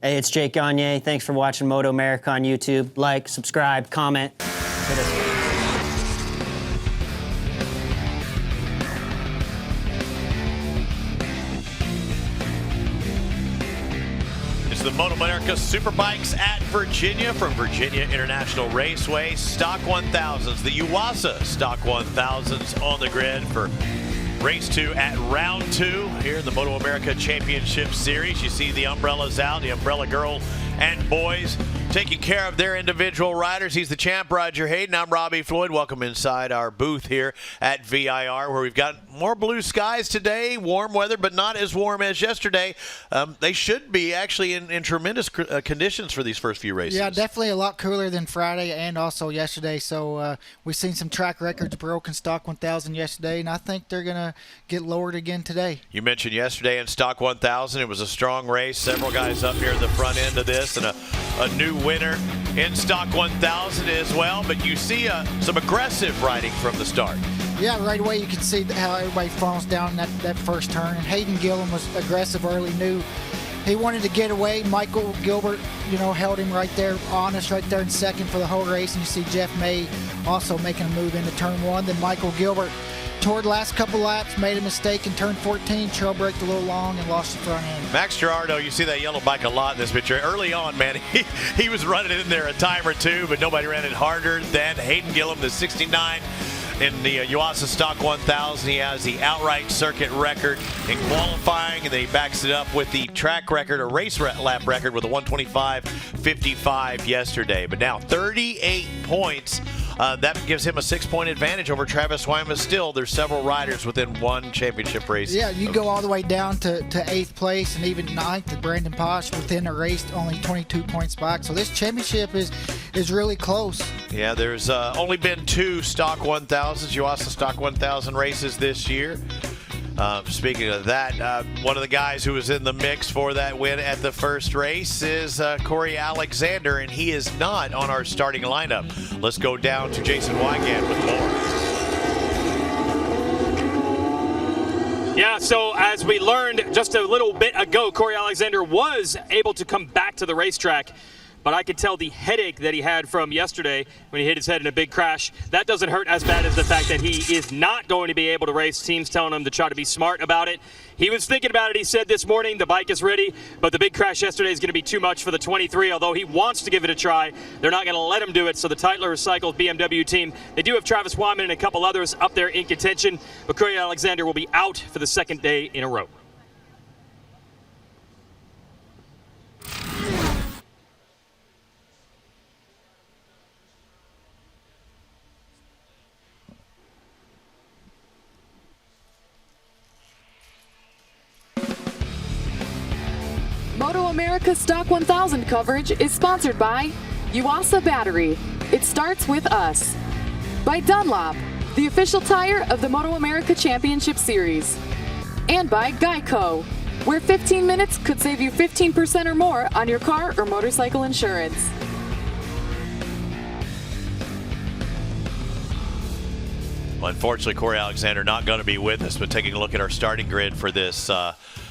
Hey, it's Jake Gagne. Thanks for watching MotoAmerica on YouTube. Like, subscribe, comment. Hit us. The MotoAmerica Superbikes at Virginia from VIRginia International Raceway. Stock 1000s, the Yuasa Stock 1000s on the grid for race 2 at round 2 here in the MotoAmerica Championship Series. You see the umbrellas out, the umbrella girl and boys taking care of their individual riders. He's the champ, Roger Hayden. I'm Robbie Floyd. Welcome inside our booth here at VIR, where we've got more blue skies today, warm weather, but not as warm as yesterday. They should be actually in tremendous conditions for these first few races. Yeah, definitely a lot cooler than Friday and also yesterday. So we've seen some track records broken Stock 1000 yesterday, and I think they're going to get lowered again today. You mentioned yesterday in Stock 1000, it was a strong race. Several guys up here at the front end of this, and a new winner in Stock 1000 as well. But you see some aggressive riding from the start. Yeah, right away you can see how everybody falls down that first turn. And Hayden Gillum was aggressive early, knew he wanted to get away. Michael Gilbert, held him right there, honest right there in second for the whole race. And you see Jeff May also making a move into turn 1. Then Michael Gilbert, toward the last couple laps, made a mistake in turn 14, trail braked a little long and lost the front end. Max Girardo, you see that yellow bike a lot in this picture. Early on, man, he was running in there a time or two, but nobody ran it harder than Hayden Gillum, the 69. In the Yuasa Stock 1000, he has the outright circuit record in qualifying, and then he backs it up with the track record, or race lap record, with a 125.55 yesterday. But now 38 points. That gives him a 6-point advantage over Travis Wyman. Still, there's several riders within one championship race. Yeah, you go all the way down to 8th place and even 9th to Brandon Posh within a race, only 22 points back. So this championship is really close. Yeah, there's only been 2 Stock 1000s, Yuasa Stock 1000 races this year. Speaking of that, one of the guys who was in the mix for that win at the first race is Corey Alexander, and he is not on our starting lineup. Let's go down to Jason Wygant with more. Yeah, so as we learned just a little bit ago, Corey Alexander was able to come back to the racetrack. But I could tell the headache that he had from yesterday when he hit his head in a big crash, that doesn't hurt as bad as the fact that he is not going to be able to race. Team's telling him to try to be smart about it. He was thinking about it. He said this morning the bike is ready, but the big crash yesterday is going to be too much for the 23. Although he wants to give it a try, they're not going to let him do it. So the Tytler Recycled BMW team, they do have Travis Wyman and a couple others up there in contention, but Corey Alexander will be out for the second day in a row. MotoAmerica Stock 1000 coverage is sponsored by Yuasa Battery. It starts with us. By Dunlop, the official tire of the MotoAmerica Championship Series. And by Geico, where 15 minutes could save you 15% or more on your car or motorcycle insurance. Well, unfortunately, Corey Alexander not going to be with us, but taking a look at our starting grid for this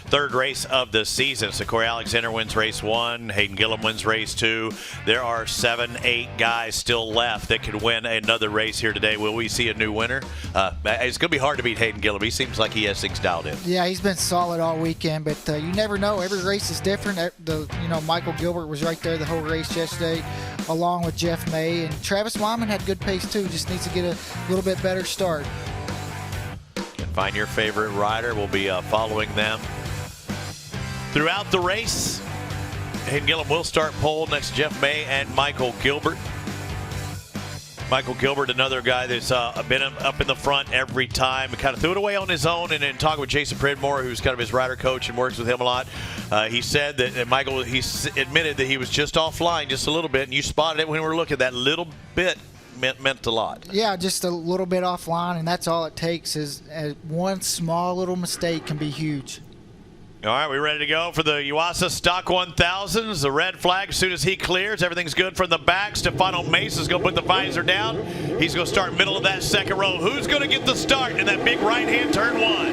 third race of the season. So Corey Alexander wins race 1. Hayden Gillum wins race 2. There are 7, 8 guys still left that could win another race here today. Will we see a new winner? It's going to be hard to beat Hayden Gillum. He seems like he has things dialed in. Yeah, he's been solid all weekend, but you never know. Every race is different. Michael Gilbert was right there the whole race yesterday, along with Jeff May. And Travis Wyman had good pace too. Just needs to get a little bit better start. Find your favorite rider. We'll be following them throughout the race. Hayden Gillum will start pole next to Jeff May and Michael Gilbert. Michael Gilbert, another guy that's been up in the front every time. He kind of threw it away on his own, and in talking with Jason Pridmore, who's kind of his rider coach and works with him a lot, he said that Michael, he admitted that he was just offline just a little bit, and you spotted it when we were looking. That little bit meant a lot. Yeah, just a little bit offline, and that's all it takes. Is one small little mistake can be huge. All right, we ready to go for the Yuasa Stock 1000s. The red flag as soon as he clears. Everything's good from the back. Stefano Mesa's going to put the visor down. He's going to start middle of that second row. Who's going to get the start in that big right-hand turn 1?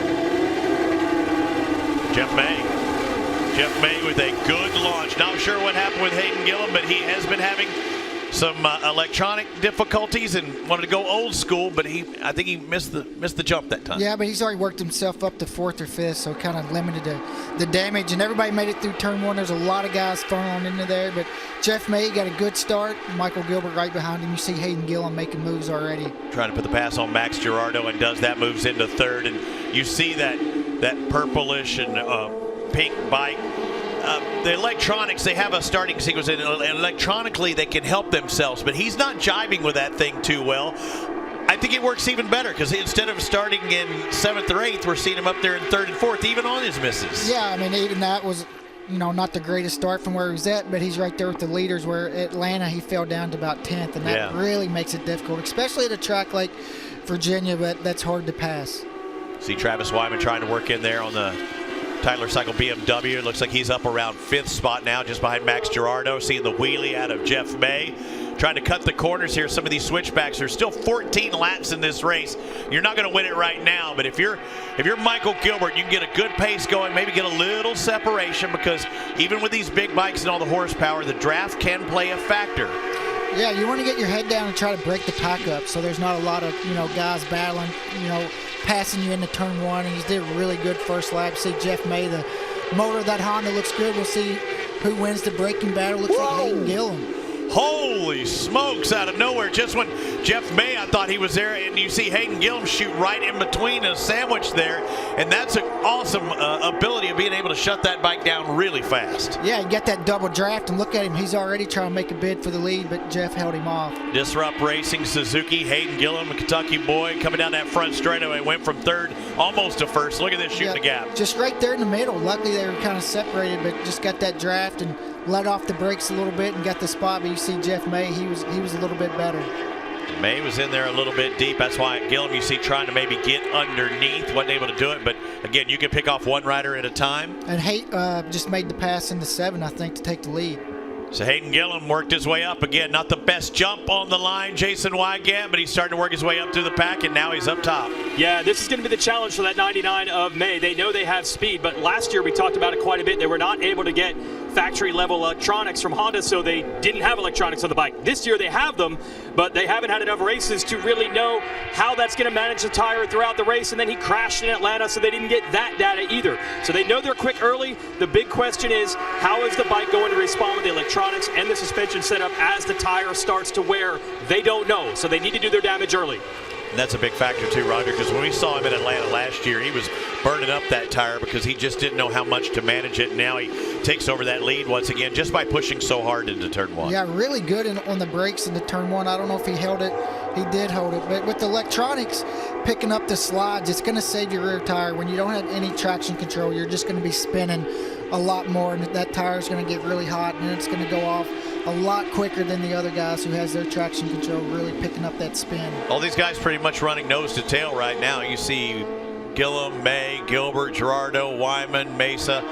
Jeff May. Jeff May with a good launch. Not sure what happened with Hayden Gillum, but he has been having some electronic difficulties and wanted to go old school, but I think he missed the jump that time. Yeah, but he's already worked himself up to 4th or 5th, so kind of limited the damage. And everybody made it through turn 1. There's a lot of guys funneling into there, but Jeff May got a good start. Michael Gilbert right behind him. You see Hayden Gillum making moves already. Trying to put the pass on Max Girardo and does that, moves into 3rd, and you see that purplish and pink bike. The electronics, they have a starting sequence, and electronically they can help themselves, but he's not jiving with that thing too well. I think it works even better because instead of starting in 7th or 8th, we're seeing him up there in 3rd and 4th, even on his misses. Yeah, I mean, even that was, not the greatest start from where he was at, but he's right there with the leaders, where Atlanta he fell down to about 10th, and that really makes it difficult, especially at a track like Virginia, but that's hard to pass. See Travis Wyman trying to work in there on the Tyler Cycle BMW. It looks like he's up around 5th spot now, just behind Max Girardo. Seeing the wheelie out of Jeff May. Trying to cut the corners here. Some of these switchbacks. There's still 14 laps in this race. You're not going to win it right now, but if you're Michael Gilbert, you can get a good pace going, maybe get a little separation, because even with these big bikes and all the horsepower, the draft can play a factor. Yeah, you want to get your head down and try to break the pack up, so there's not a lot of guys battling, passing you into turn 1. And he did a really good first lap. See Jeff May, the motor of that Honda looks good. We'll see who wins the braking battle. Looks like Hayden Gillum. Holy smokes, out of nowhere. Just when Jeff May, I thought he was there, and you see Hayden Gillum shoot right in between a sandwich there, and that's an awesome ability of being able to shut that bike down really fast. Yeah, you get that double draft, and look at him. He's already trying to make a bid for the lead, but Jeff held him off. Disrupt Racing Suzuki, Hayden Gillum, a Kentucky boy, coming down that front straightaway, went from 3rd almost to 1st. Look at this, shooting the gap. Just right there in the middle. Luckily they were kind of separated, but just got that draft and let off the brakes a little bit and got the spot. But you see Jeff May, he was a little bit better. May was in there a little bit deep. That's why Gillum, you see, trying to maybe get underneath. Wasn't able to do it, but again, you can pick off one rider at a time. And Haight just made the pass into 7, I think, to take the lead. So Hayden Gillum worked his way up again. Not the best jump on the line, Jason Wygant, but he's starting to work his way up through the pack, and now he's up top. Yeah, this is going to be the challenge for that 99 of May. They know they have speed, but last year we talked about it quite a bit. They were not able to get factory-level electronics from Honda, so they didn't have electronics on the bike. This year they have them, but they haven't had enough races to really know how that's going to manage the tire throughout the race, and then he crashed in Atlanta, so they didn't get that data either. So they know they're quick early. The big question is, how is the bike going to respond with the electronics and the suspension setup as the tire starts to wear? They don't know, so they need to do their damage early. And that's a big factor too, Roger, because when we saw him in Atlanta last year, he was burning up that tire because he just didn't know how much to manage it. And now he takes over that lead once again just by pushing so hard into turn 1. Yeah, really good on the brakes into turn 1. I don't know if he held it. He did hold it. But with the electronics picking up the slides, it's going to save your rear tire. When you don't have any traction control, you're just going to be spinning a lot more, and that tire is going to get really hot, and it's going to go off a lot quicker than the other guys who has their traction control really picking up that spin. All these guys pretty much running nose to tail right now. You see Gillum, May, Gilbert, Girardo, Wyman, Mesa.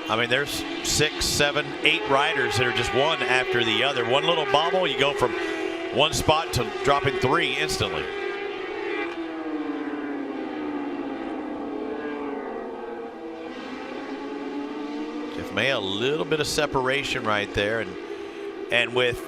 I mean, there's 6, 7, 8 riders that are just one after the other. One little bobble, you go from one spot to dropping 3 instantly. Jeff May, a little bit of separation right there, and with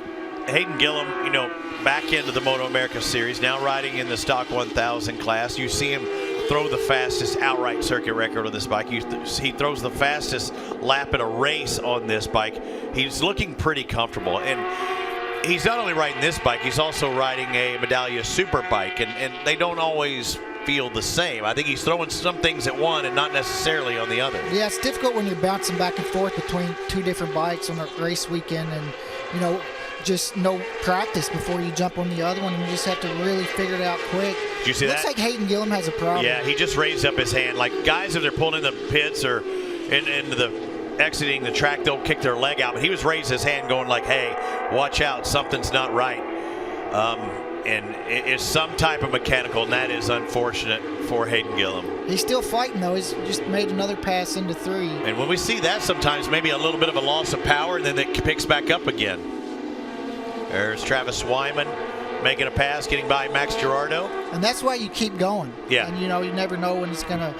Hayden Gillum, you know, back into the MotoAmerica series, now riding in the Stock 1000 class, you see him throw the fastest outright circuit record on this bike. He throws the fastest lap in a race on this bike. He's looking pretty comfortable, and he's not only riding this bike, he's also riding a Medallia super bike, and they don't always feel the same. I think he's throwing some things at one and not necessarily on the other. Yeah, it's difficult when you're bouncing back and forth between 2 different bikes on a race weekend, and you know, just no practice before you jump on the other one, and you just have to really figure it out quick. Did you see that? Looks like Hayden Gillum has a problem. Yeah, he just raised up his hand. Like guys, if they're pulling in the pits or into the exiting the track, they'll kick their leg out. But he was raising his hand going like, hey, watch out, something's not right. And it's some type of mechanical, and that is unfortunate for Hayden Gillum. He's still fighting, though. He's just made another pass into 3. And when we see that, sometimes maybe a little bit of a loss of power, and then it picks back up again. There's Travis Wyman making a pass, getting by Max Girardo. And that's why you keep going. Yeah. And, you know, you never know when it's going to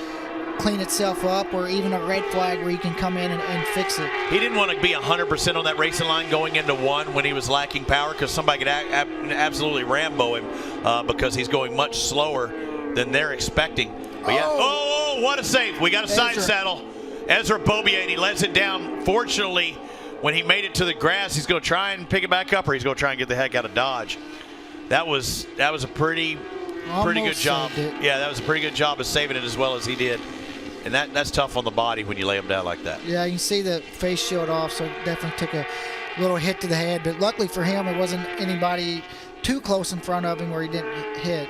clean itself up, or even a red flag where you can come in and fix it. He didn't want to be 100% on that racing line going into one when he was lacking power, because somebody could absolutely Rambo him because he's going much slower than they're expecting. But yeah, oh, what a save. We got a side saddle. Ezra Beaubier, and he lets it down. Fortunately, when he made it to the grass, he's going to try and pick it back up, or he's going to try and get the heck out of Dodge. That was a pretty good job. Yeah, that was a pretty good job of saving it as well as he did. And that's tough on the body when you lay him down like that. Yeah, you can see the face shield off, so definitely took a little hit to the head. But luckily for him, there wasn't anybody too close in front of him where he didn't hit.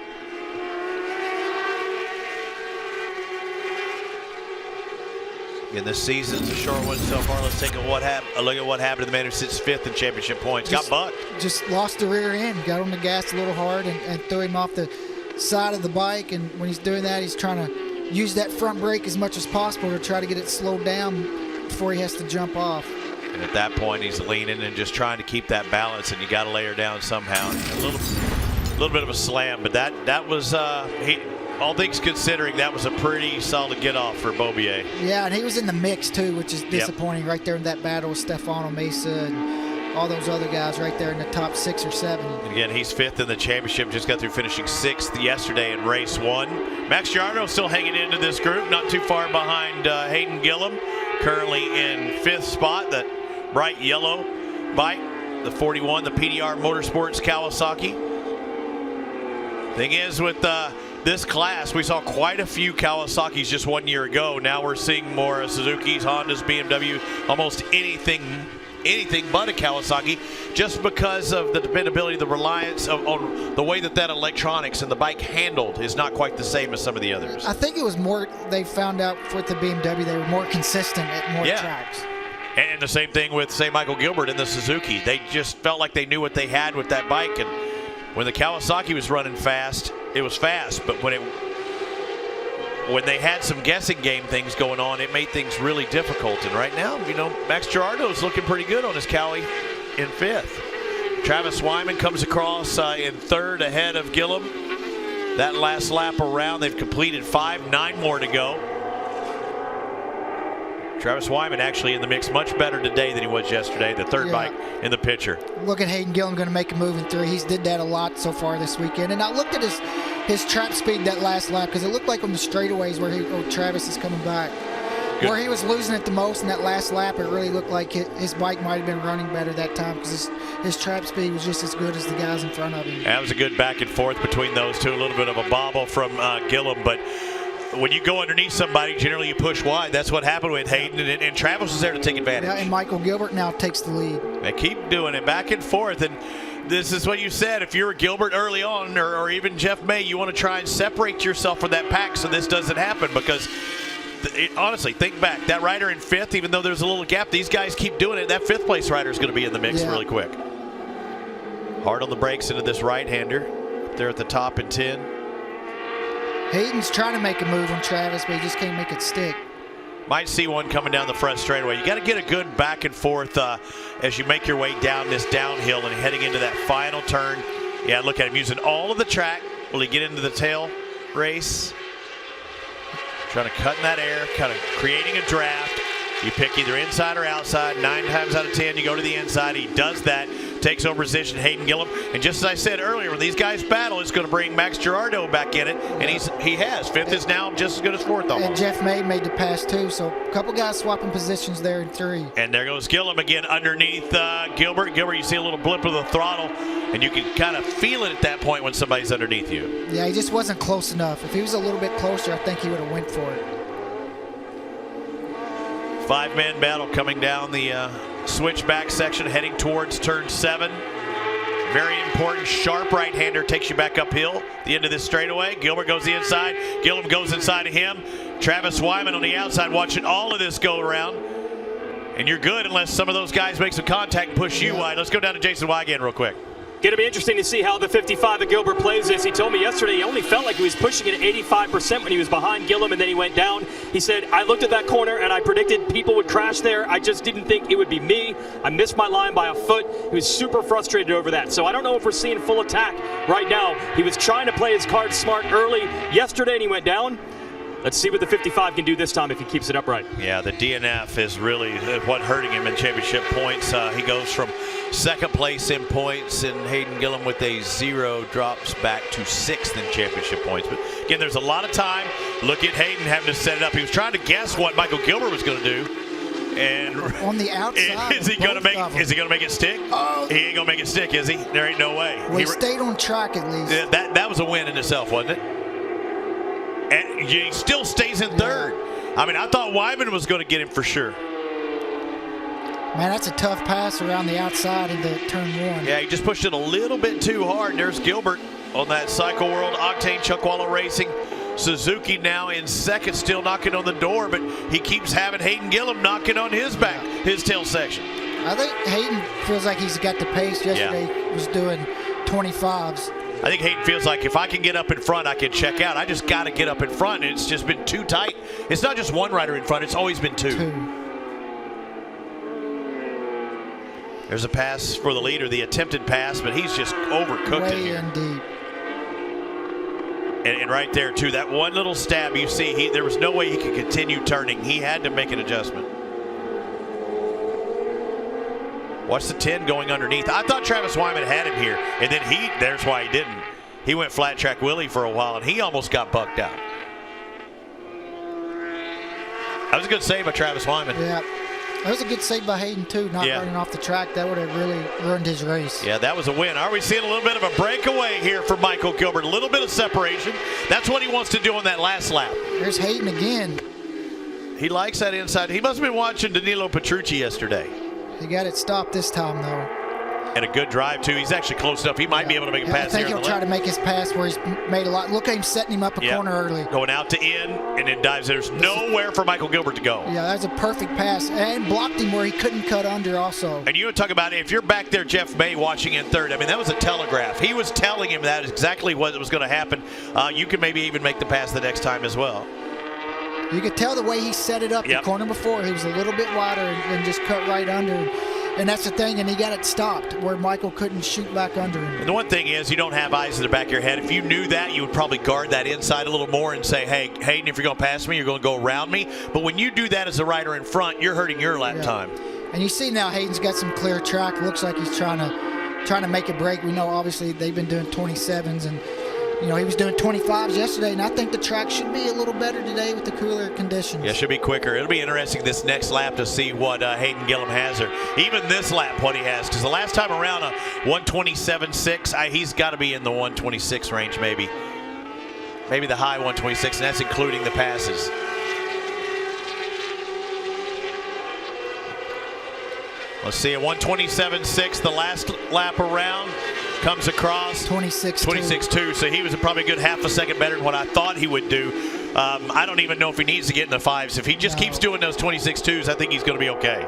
And this season's a short one so far. Let's take a look at what happened to the man who sits 5th in championship points. Got bucked. Just lost the rear end, got on the gas a little hard, and threw him off the side of the bike. And when he's doing that, he's trying to use that front brake as much as possible to try to get it slowed down before he has to jump off. And at that point, he's leaning and just trying to keep that balance, and you got to lay her down somehow. A little bit of a slam, but that was all things considering, that was a pretty solid get off for Beaubier. Yeah, and he was in the mix too, which is disappointing. Right there in that battle with Stefano Mesa and all those other guys right there in the top 6 or 7. And again, he's 5th in the championship. Just got through finishing 6th yesterday in race 1. Max Giardo still hanging into this group, not too far behind Hayden Gillum, currently in 5th spot. That bright yellow bike, the 41, the PDR Motorsports Kawasaki. Thing is, with this class, we saw quite a few Kawasaki's just 1 year ago. Now we're seeing more Suzuki's, Hondas, BMW, almost anything but a Kawasaki, just because of the dependability, the reliance on the way that electronics and the bike handled is not quite the same as some of the others. I think it was more, they found out with the BMW, they were more consistent at more tracks. And the same thing with, say, Michael Gilbert in the Suzuki. They just felt like they knew what they had with that bike, and when the Kawasaki was running fast, it was fast, but when they had some guessing game things going on, it made things really difficult. And right now, Max Giardo's looking pretty good on his Cowie in 5th. Travis Wyman comes across in 3rd ahead of Gillum. That last lap around, they've completed 5, 9 more to go. Travis Wyman actually in the mix much better today than he was yesterday, the 3rd bike in the picture. Look at Hayden Gillum going to make a move in 3. He's did that a lot so far this weekend. And I looked at his trap speed that last lap, because it looked like on the straightaways where Travis is coming back. Good. Where he was losing it the most in that last lap, it really looked like his bike might have been running better that time, because his trap speed was just as good as the guys in front of him. That was a good back and forth between those two. A little bit of a bobble from Gillum, but when you go underneath somebody, generally you push wide. That's what happened with Hayden, and Travis was there to take advantage. Yeah, and Michael Gilbert now takes the lead. They keep doing it back and forth, and this is what you said. If you're Gilbert early on, or even Jeff May, you want to try and separate yourself from that pack so this doesn't happen, because honestly, think back. That rider in 5th, even though there's a little gap, these guys keep doing it. That 5th place rider is going to be in the mix really quick. Hard on the brakes into this right-hander. Up there at the top in 10. Hayden's trying to make a move on Travis, but he just can't make it stick. Might see one coming down the front straightaway. You got to get a good back and forth as you make your way down this downhill and heading into that final turn. Yeah, look at him using all of the track. Will he get into the tail race? Trying to cut in that air, kind of creating a draft. You pick either inside or outside. 9 times out of 10, you go to the inside. He does that. Takes over position, Hayden Gillum. And just as I said earlier, when these guys battle, it's going to bring Max Giardo back in it. And he has. 5th is now just as good as 4th almost. And Jeff May made the pass too. So a couple guys swapping positions there in 3. And there goes Gillum again underneath Gilbert. Gilbert, you see a little blip of the throttle. And you can kind of feel it at that point when somebody's underneath you. Yeah, he just wasn't close enough. If he was a little bit closer, I think he would have went for it. 5-man battle coming down the switchback section, heading towards turn 7. Very important, sharp right-hander takes you back uphill. The end of this straightaway. Gilbert goes the inside. Gillum goes inside of him. Travis Wyman on the outside watching all of this go around. And you're good unless some of those guys make some contact and push you wide. Let's go down to Jason Wygant real quick. Going to be interesting to see how the 55 of Gilbert plays this. He told me yesterday he only felt like he was pushing it at 85% when he was behind Gillum, and then he went down. He said, I looked at that corner and I predicted people would crash there. I just didn't think it would be me. I missed my line by a foot. He was super frustrated over that. So I don't know if we're seeing full attack right now. He was trying to play his cards smart early yesterday and he went down. Let's see what the 55 can do this time if he keeps it upright. Yeah, the DNF is really what hurting him in championship points. He goes from second place in points, and Hayden Gillum with a 0 drops back to 6th in championship points. But again, there's a lot of time. Look at Hayden having to set it up. He was trying to guess what Michael Gilbert was going to do. And on the outside, is he going to make it stick? Oh. He ain't going to make it stick, is he? There ain't no way. Well, he stayed on track at least. Yeah, that was a win in itself, wasn't it? And he still stays in third. I mean, I thought Wyman was going to get him for sure. Man, that's a tough pass around the outside into turn 1. Yeah, he just pushed it a little bit too hard. There's Gilbert on that Cycle World Octane Chuckwalla Racing. Suzuki now in second, still knocking on the door, but he keeps having Hayden Gillum knocking on his back, his tail section. I think Hayden feels like he's got the pace. Yesterday he was doing 25s. I think Hayden feels like if I can get up in front, I can check out. I just got to get up in front, and it's just been too tight. It's not just one rider in front, it's always been two. There's a pass for the leader, the attempted pass, but he's just overcooked it here. Way in deep. And right there, too, that one little stab you see, there was no way he could continue turning. He had to make an adjustment. Watch the 10 going underneath. I thought Travis Wyman had him here, and then there's why he didn't. He went flat track Willie for a while, and he almost got bucked out. That was a good save by Travis Wyman. Yeah. That was a good save by Hayden, too, not running off the track. That would have really ruined his race. Yeah, that was a win. Are we seeing a little bit of a breakaway here for Michael Gilbert? A little bit of separation. That's what he wants to do on that last lap. There's Hayden again. He likes that inside. He must have been watching Danilo Petrucci yesterday. He got it stopped this time, though. And a good drive, too. He's actually close enough. He might be able to make a pass here. I think he'll try to make his pass where he's made a lot. Look at him setting him up a corner early. Going out to in and then dives. There's nowhere for Michael Gilbert to go. Yeah, that's a perfect pass. And blocked him where he couldn't cut under also. And you would talk about if you're back there, Jeff May, watching in third. I mean, that was a telegraph. He was telling him that is exactly what was going to happen. You could maybe even make the pass the next time as well. You could tell the way he set it up the corner before. He was a little bit wider and just cut right under. And that's the thing, and he got it stopped where Michael couldn't shoot back under him. And the one thing is you don't have eyes in the back of your head. If you knew that, you would probably guard that inside a little more and say, hey, Hayden, if you're going to pass me, you're going to go around me. But when you do that as a rider in front, you're hurting your lap time. And you see now Hayden's got some clear track. Looks like he's trying to make a break. We know obviously they've been doing 27s, and you know, he was doing 25s yesterday, and I think the track should be a little better today with the cooler conditions. Yeah, it should be quicker. It'll be interesting this next lap to see what Hayden Gillum has, or even this lap what he has, because the last time around a 127.6, he's got to be in the 126 range maybe. Maybe the high 126, and that's including the passes. Let's see, a 127.6 the last lap around. Comes across 26.2, so he was probably a good half a second better than what I thought he would do. I don't even know if he needs to get in the 5s. If he just keeps doing those 26.2s, I think he's going to be okay.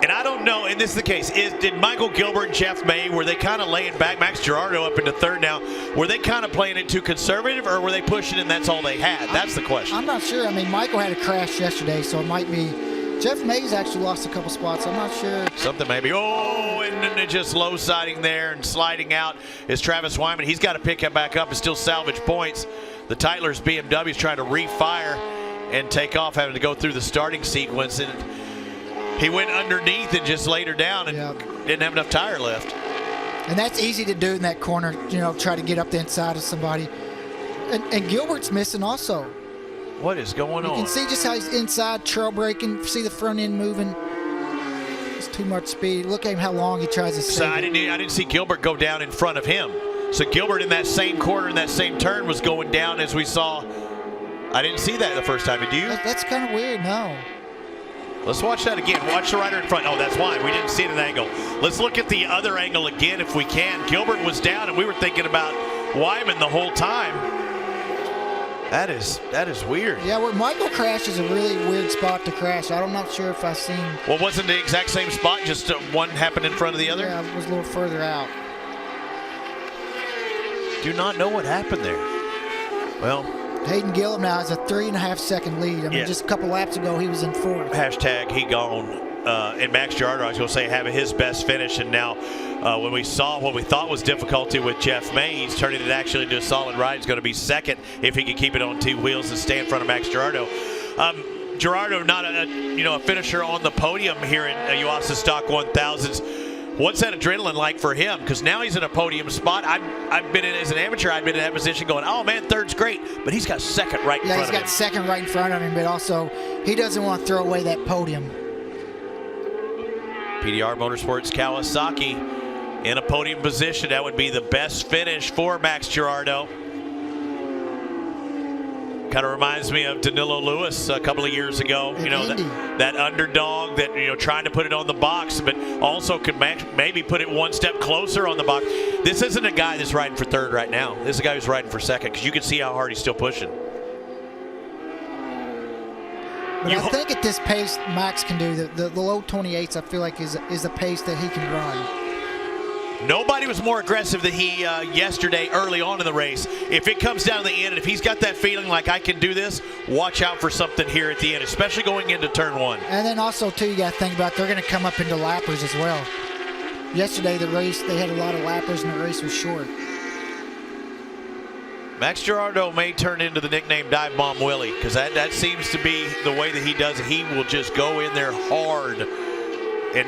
And I don't know, and this is the case, did Michael Gilbert and Jeff May, were they kind of laying back, Max Girardo up into third now, were they kind of playing it too conservative, or were they pushing and that's all they had? That's the question. I'm not sure. I mean, Michael had a crash yesterday, so it might be. Jeff May's actually lost a couple spots. I'm not sure. Something maybe. Oh, and then just low siding there and sliding out is Travis Wyman. He's got to pick it back up and still salvage points. The Tytler's BMW's trying to refire and take off, having to go through the starting sequence. And he went underneath and just laid her down and didn't have enough tire left. And that's easy to do in that corner, you know, try to get up the inside of somebody. And Gilbert's missing also. What is going on? You can see just how he's inside, trail braking. See the front end moving. It's too much speed. Look at him how long he tries to save. I didn't see Gilbert go down in front of him. So Gilbert in that same corner, in that same turn, was going down as we saw. I didn't see that the first time. Did you? That's kind of weird, no. Let's watch that again. Watch the rider in front. Oh, that's why. We didn't see it at an angle. Let's look at the other angle again if we can. Gilbert was down, and we were thinking about Wyman the whole time. That is weird. Yeah, where Michael crashed is a really weird spot to crash. I'm not sure if I've seen. Well, wasn't the exact same spot, just one happened in front of the other? Yeah, it was a little further out. Do not know what happened there. Well, Hayden Gillum now has a 3.5 second lead. I mean, just a couple laps ago, he was in fourth. Hashtag he gone. and Max Girardo, I was going to say, having his best finish. And now when we saw what we thought was difficulty with Jeff May, he's turning it actually into a solid ride. He's going to be second if he can keep it on 2 wheels and stay in front of Max Girardo. Girardo, not a finisher on the podium here in Yuasa Stock 1000s. What's that adrenaline like for him? Because now he's in a podium spot. I've been in as an amateur. I've been in that position going, oh man, third's great, but he's got second right in front of him. Yeah, he's got second right in front of him, but also he doesn't want to throw away that podium. PDR Motorsports Kawasaki in a podium position. That would be the best finish for Max Girardo. Kind of reminds me of Danilo Lewis a couple of years ago. That underdog that trying to put it on the box, but also could maybe put it one step closer on the box. This isn't a guy that's riding for third right now. This is a guy who's riding for second, because you can see how hard he's still pushing. But I think at this pace, Max can do the low 28s. I feel like is the pace that he can run. Nobody was more aggressive than he yesterday early on in the race. If it comes down to the end, and if he's got that feeling like I can do this, watch out for something here at the end, especially going into turn 1. And then also, too, you got to think about they're going to come up into lappers as well. Yesterday, the race, they had a lot of lappers, and the race was short. Max Girardo may turn into the nickname Dive Bomb Willie, because that seems to be the way that he does it. He will just go in there hard and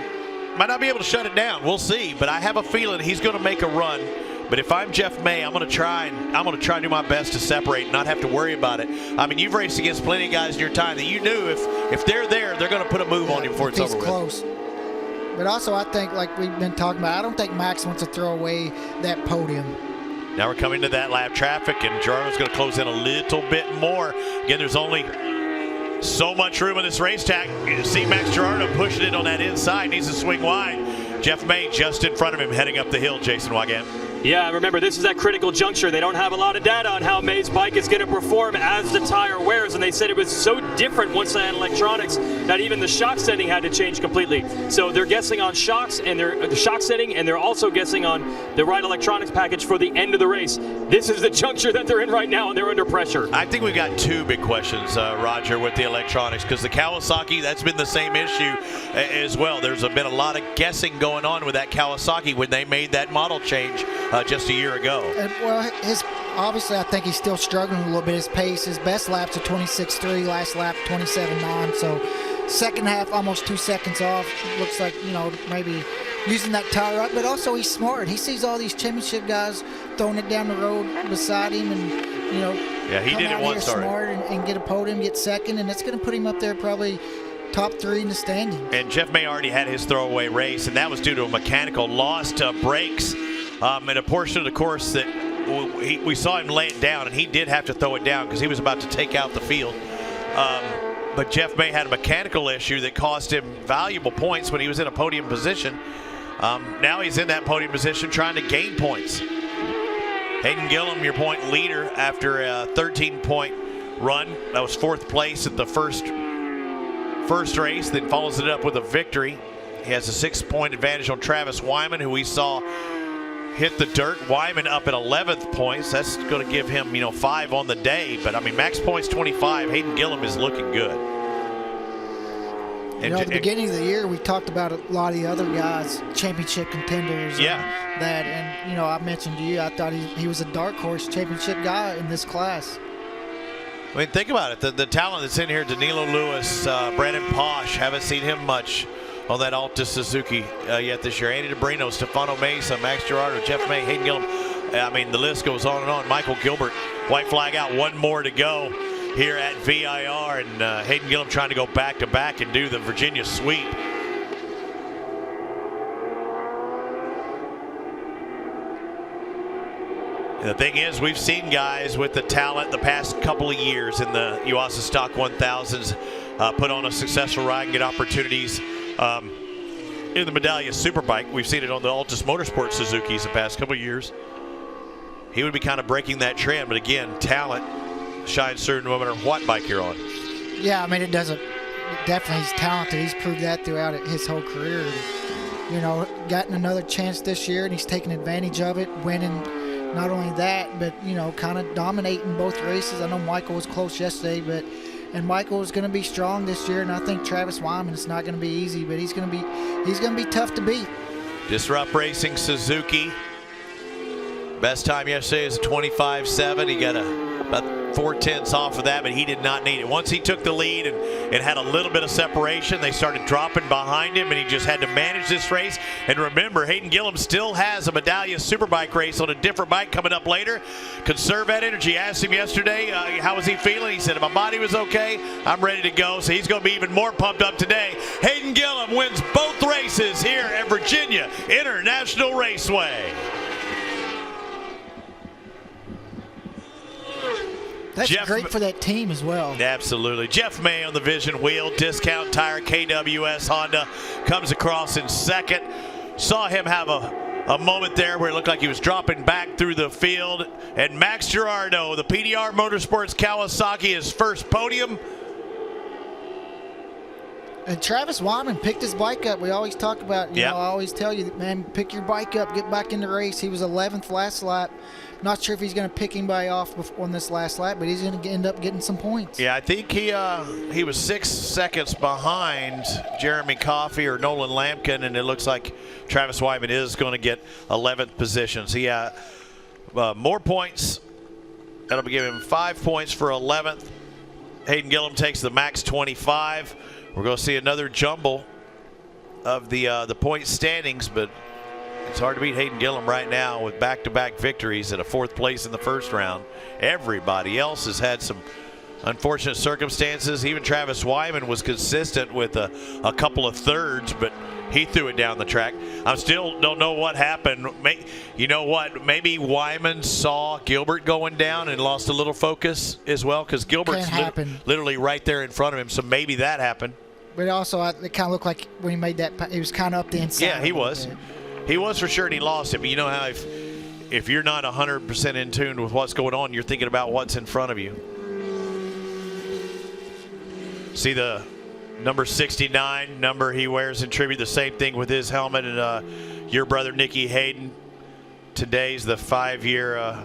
might not be able to shut it down. We'll see, but I have a feeling he's going to make a run. But if I'm Jeff May, I'm going to try and do my best to separate and not have to worry about it. I mean, you've raced against plenty of guys in your time that you knew if they're there, they're going to put a move on you before it's over with. Close. But also, I think, like we've been talking about, I don't think Max wants to throw away that podium. Now we're coming to that lap traffic, and Girardo's going to close in a little bit more. Again, there's only so much room in this racetrack. You see Max Girardo pushing it on that inside. Needs to swing wide. Jeff May just in front of him heading up the hill, Jason Wygant. Yeah, remember, this is that critical juncture. They don't have a lot of data on how May's bike is going to perform as the tire wears, and they said it was so different once they had electronics that even the shock setting had to change completely. So they're guessing on shocks and the shock setting, and they're also guessing on the right electronics package for the end of the race. This is the juncture that they're in right now, and they're under pressure. I think we've got 2 big questions, Roger, with the electronics, because the Kawasaki, that's been the same issue as well. There's been a lot of guessing going on with that Kawasaki when they made that model change just a year ago. And, well, obviously, I think he's still struggling a little bit. His pace, his best lap's a 26.3, last lap 27.9. So second half, almost 2 seconds off. Looks like, maybe using that tire up. But also, he's smart. He sees all these championship guys throwing it down the road beside him, and yeah, he did it once smart and get a podium, get second, and that's going to put him up there probably top 3 in the standings. And Jeff May already had his throwaway race, and that was due to a mechanical loss to brakes. In a portion of the course that we saw him lay it down, and he did have to throw it down because he was about to take out the field. But Jeff May had a mechanical issue that cost him valuable points when he was in a podium position. Now he's in that podium position trying to gain points. Hayden Gillum, your point leader after a 13-point run. That was 4th place at the first race, then follows it up with a victory. He has a 6-point advantage on Travis Wyman, who we saw hit the dirt. Wyman up at 11th points. That's going to give him, 5 on the day. But, I mean, max points 25. Hayden Gillum is looking good. At the beginning of the year, we talked about a lot of the other guys, championship contenders. Yeah. And I mentioned to you, I thought he was a dark horse championship guy in this class. I mean, think about it. The talent that's in here, Danilo Lewis, Brandon Posh, haven't seen him much on that Alta Suzuki yet this year. Andy DeBrino, Stefano Mesa, Max Girardo, Jeff May, Hayden Gillum. I mean, the list goes on and on. Michael Gilbert, white flag out, 1 more to go here at VIR, and Hayden Gillum trying to go back-to-back and do the Virginia sweep. And the thing is, we've seen guys with the talent the past couple of years in the Yuasa Stock 1000s put on a successful ride and get opportunities in the Medallia Superbike. We've seen it on the Altus Motorsport Suzukis the past couple of years. He would be kind of breaking that trend, but again, talent shines through no matter what bike you're on. Yeah, I mean, definitely he's talented. He's proved that throughout his whole career. Gotten another chance this year, and he's taken advantage of it, winning. Not only that, but, kind of dominating both races. I know Michael was close yesterday, but, And Michael is going to be strong this year, and I think Travis Wyman is not going to be easy, but he's going to be tough to beat. Disrupt Racing Suzuki. Best time yesterday is a 25.7. He got about 4/10 off of that, but he did not need it. Once he took the lead and had a little bit of separation, they started dropping behind him, and he just had to manage this race. And remember, Hayden Gillum still has a Medallia Superbike race on a different bike coming up later. Conserve that energy. I asked him yesterday, how was he feeling? He said, my body was okay. I'm ready to go. So he's going to be even more pumped up today. Hayden Gillum wins both races here at Virginia International Raceway. That's great for that team as well. Absolutely. Jeff May on the Vision wheel. Discount Tire KWS Honda comes across in second. Saw him have a moment there where it looked like he was dropping back through the field. And Max Girardo, the PDR Motorsports Kawasaki, his first podium. And Travis Wyman picked his bike up. We always talk about, you know, I always tell you, man, pick your bike up, get back in the race. He was 11th last lap. Not sure if he's going to pick anybody off on this last lap, but he's going to end up getting some points. Yeah, I think he was 6 seconds behind Jeremy Coffey or Nolan Lampkin, and it looks like Travis Wyman is going to get 11th position. So, yeah, more points. That'll be giving him 5 points for 11th. Hayden Gillum takes the max 25. We're going to see another jumble of the point standings, but it's hard to beat Hayden Gillum right now with back-to-back victories at a 4th place in the first round. Everybody else has had some unfortunate circumstances. Even Travis Wyman was consistent with a couple of thirds, but he threw it down the track. I still don't know what happened. You know what? Maybe Wyman saw Gilbert going down and lost a little focus as well, because Gilbert's literally right there in front of him, so maybe that happened. But also, it kind of looked like when he made that, he was kind of up the inside. Yeah, he was. He was for sure, and he lost it. But you know how if you're not 100% in tune with what's going on, you're thinking about what's in front of you. See the number 69 number he wears in tribute, the same thing with his helmet. And your brother Nicky Hayden, today's the 5-year